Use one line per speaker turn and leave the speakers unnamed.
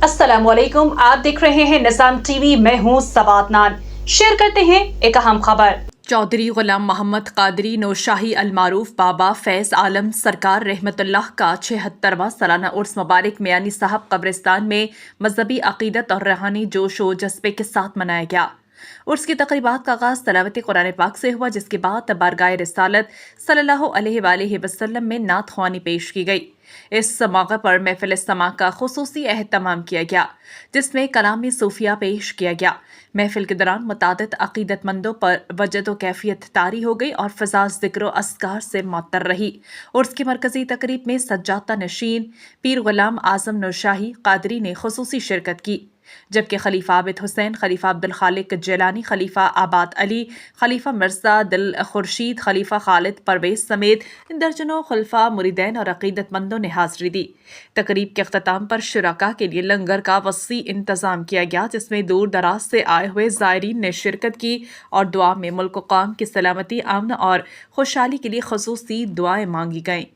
अस्सलाम वालेकुम, आप देख रहे हैं निज़ाम टीवी। मैं हूं सबात नान। शेयर करते हैं एक अहम खबर। चौधरी गुलाम मोहम्मद कादरी नौशाही अलमारूफ बाबा फैज़ आलम सरकार रहमतुल्लाह का 76वां सालाना उर्स मुबारक मियानी साहब कब्रिस्तान में मजहबी अकीदत और रूहानी जोश व जज्बे के साथ मनाया गया। उर्स की तकरीबात का आगाज़ तलावत कुरान पाक से हुआ, जिसके बाद बारगाह रिसालत सल्लल्लाहु अलैहि वसल्लम में नात ख्वानी पेश की गई। इस मौके पर महफिल इस्तिमा का खुसूसी एहतमाम किया गया, जिसमें कलामी सूफिया पेश किया गया। महफिल के दौरान मुतादिद अकीदतमंदों पर वजद व कैफियत तारी हो गई और फिजा जिक्र अस्कार से मुअत्तर रही। उर्स की मरकजी तकरीब में सज्जाता नशीन पीर गुलाम आजम नौशाही कादरी ने खुसूसी शिरकत की, जबकि खलीफा आबिद हुसैन, खलीफा अब्दुल खालिक जिलानी, खलीफा आबाद अली, खलीफा मिर्जा दिल खुर्शीद, खलीफा खालिद परवेज समेत दर्जनों खुलफा मुरीदैन और अकीदतमंदों ने हाजिरी दी। तकरीब के अख्ताम पर शुरका के लिए लंगर का वसी इंतजाम किया गया, जिसमें दूर दराज से आए हुए ज़ायरीन ने शिरकत की और दुआ में मुल्क कौम की सलामती, अमन और खुशहाली के लिए खुसूसी दुआएं मांगी गईं।